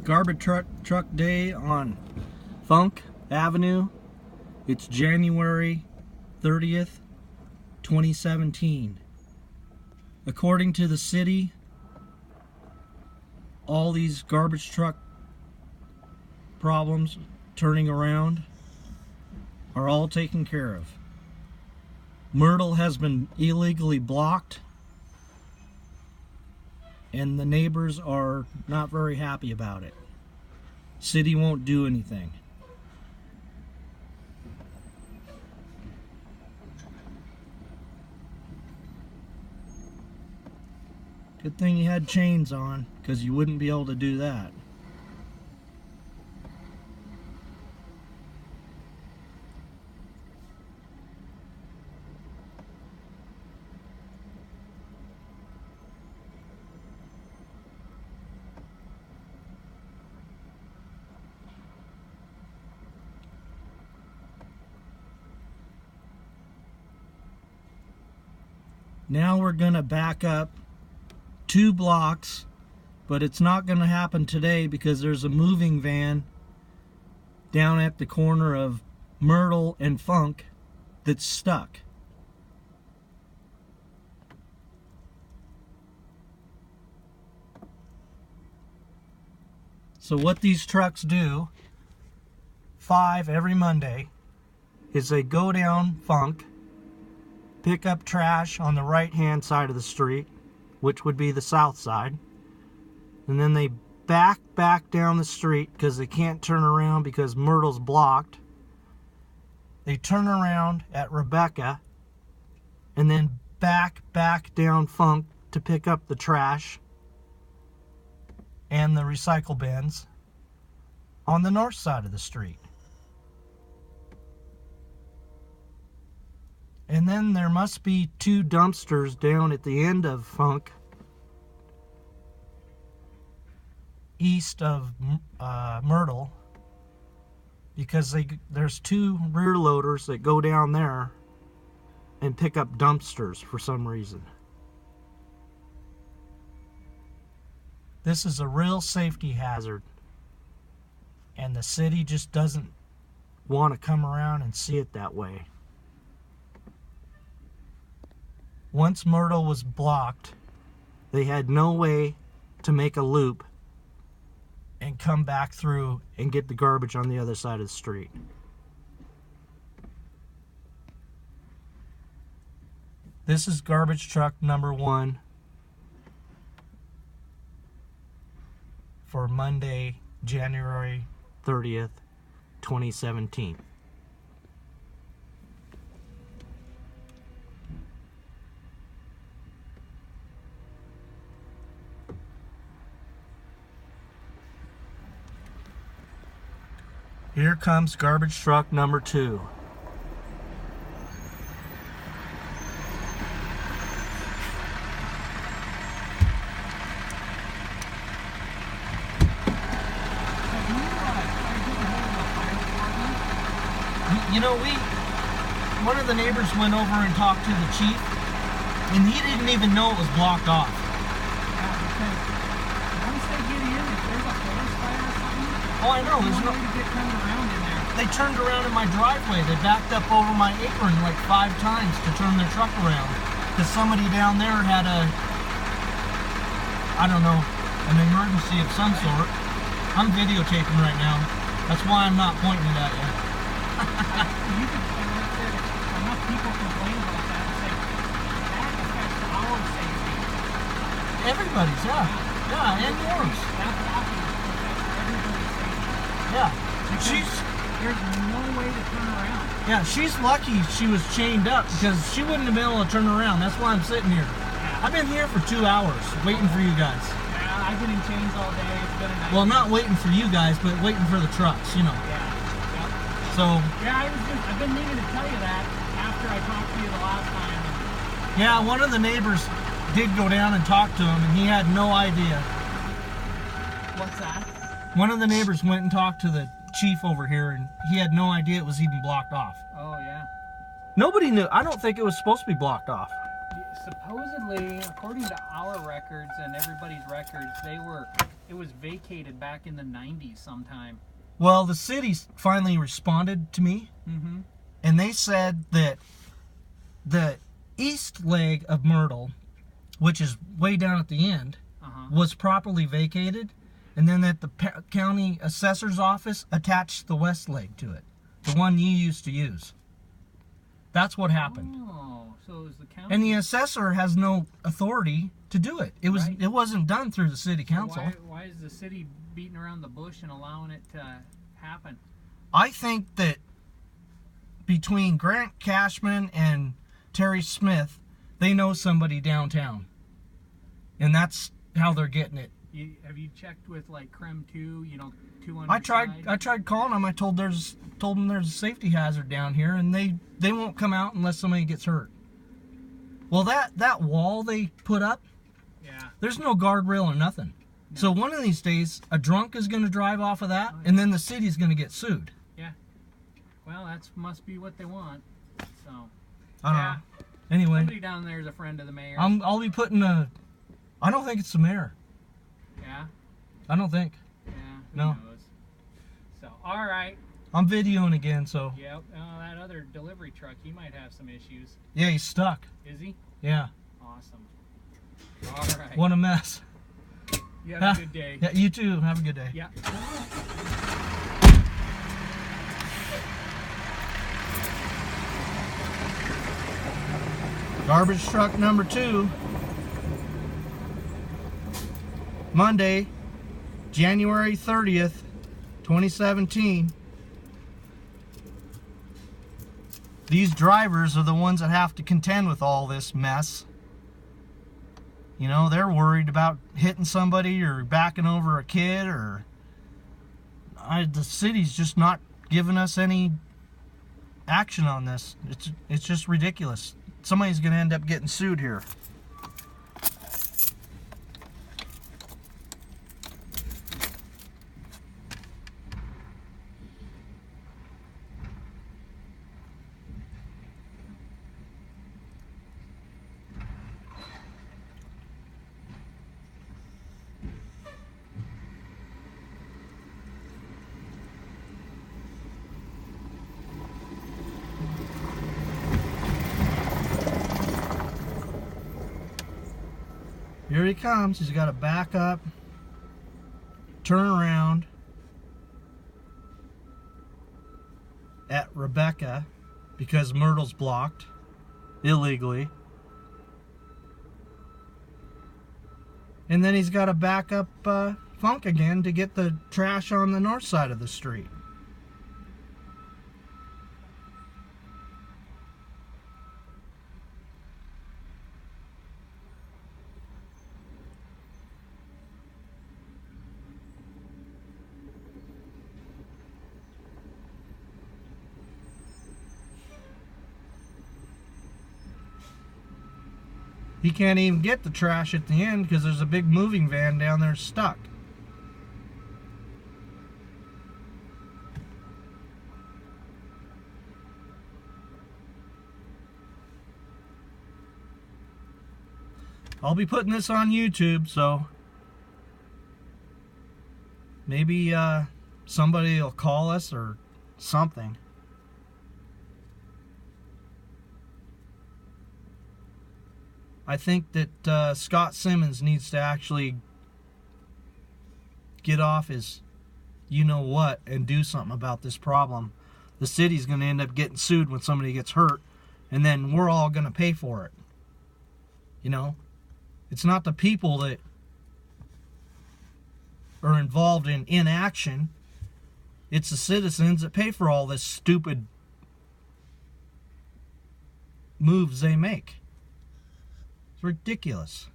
Garbage truck day on Funk Avenue. It's January 30th, 2017. According to the city, all these garbage truck problems turning around are all taken care of. Myrtle has been illegally blocked, and the neighbors are not very happy about it. City won't do anything. Good thing you had chains on, because you wouldn't be able to do that. Now we're going to back up 2 blocks, but it's not going to happen today because there's a moving van down at the corner of Myrtle and Funk that's stuck. So what these trucks do, 5 every Monday, is they go down Funk, pick up trash on the right-hand side of the street, which would be the south side, and then they back down the street because they can't turn around because Myrtle's blocked. They turn around at Rebecca and then back down Funk to pick up the trash and the recycle bins on the north side of the street. And then there must be 2 dumpsters down at the end of Funk, east of Myrtle, because there's 2 rear loaders that go down there and pick up dumpsters for some reason. This is a real safety hazard, and the city just doesn't want to come around and see it that way. Once Myrtle was blocked, they had no way to make a loop and come back through and get the garbage on the other side of the street. This is garbage truck number 1 for Monday, January 30th, 2017. Here comes garbage truck number 2. You know, one of the neighbors went over and talked to the chief, and he didn't even know it was blocked off. Once they get in, if there's a forest fire or something, oh, I know. there's no way to get turned around in there. They turned around in my driveway. They backed up over my apron like 5 times to turn their truck around. Because somebody down there had I don't know, an emergency of some sort. I'm videotaping right now. That's why I'm not pointing it at you. You could say right there, enough people complain about that. It's like, that affects our safety. Everybody's, yeah. Yeah, and yours. That blocking affects everybody's safety. Yeah. There's no way to turn around. Yeah, she's lucky she was chained up because she wouldn't have been able to turn around. That's why I'm sitting here. Yeah. I've been here for 2 hours waiting for you guys. Yeah, I've been in chains all day. It's been a night. Well, not waiting for you guys, but waiting for the trucks, you know. Yeah. Yep. So. Yeah, I've been meaning to tell you that after I talked to you the last time. Yeah, one of the neighbors did go down and talk to him, and he had no idea. What's that? One of the neighbors went and talked to the chief over here, and he had no idea it was even blocked off. Oh, yeah. Nobody knew. I don't think it was supposed to be blocked off. Supposedly, according to our records and everybody's records, it it was vacated back in the 90s sometime. Well, the city finally responded to me, Mm-hmm. and they said that the east leg of Myrtle, which is way down at the end, was properly vacated, and then that the county assessor's office attached the west leg to it, the one you used to use. That's what happened. Oh, so it was the county. And the assessor has no authority to do it. It was Right. It wasn't done through the city council. Why is the city beating around the bush and allowing it to happen? I think that between Grant Cashman and Terry Smith, they know somebody downtown, and that's how they're getting it. Have you checked with like Creme 2? You know, 200. I tried calling them. I told them there's a safety hazard down here, and they won't come out unless somebody gets hurt. Well, that wall they put up, Yeah. there's no guardrail or nothing. No. So one of these days, a drunk is going to drive off of that, and then the city's going to get sued. Yeah. Well, that must be what they want. So. I don't know. Anyway, Somebody down there is a friend of the mayor. I'll be putting I don't think it's the mayor. Yeah. I don't think. Yeah. Who No. knows? So, all right. I'm videoing again, so. Yep. That other delivery truck, he might have some issues. Yeah, he's stuck. Is he? Yeah. Awesome. All right. What a mess. You have a good day. Yeah, you too. Have a good day. Yeah. Garbage truck number 2. Monday, January 30th, 2017. These drivers are the ones that have to contend with all this mess. You know, they're worried about hitting somebody or backing over a kid, or the city's just not giving us any action on this. It's just ridiculous. Somebody's going to end up getting sued here. Here he comes. He's got to back up, turn around at Rebecca because Myrtle's blocked illegally. And then he's got to back up Funk again to get the trash on the north side of the street. He can't even get the trash at the end because there's a big moving van down there stuck. I'll be putting this on YouTube, so maybe somebody will call us or something. I think that Scott Simmons needs to actually get off his you-know-what and do something about this problem. The city's going to end up getting sued when somebody gets hurt, and then we're all going to pay for it. You know? It's not the people that are involved in inaction. It's the citizens that pay for all this stupid moves they make. Ridiculous.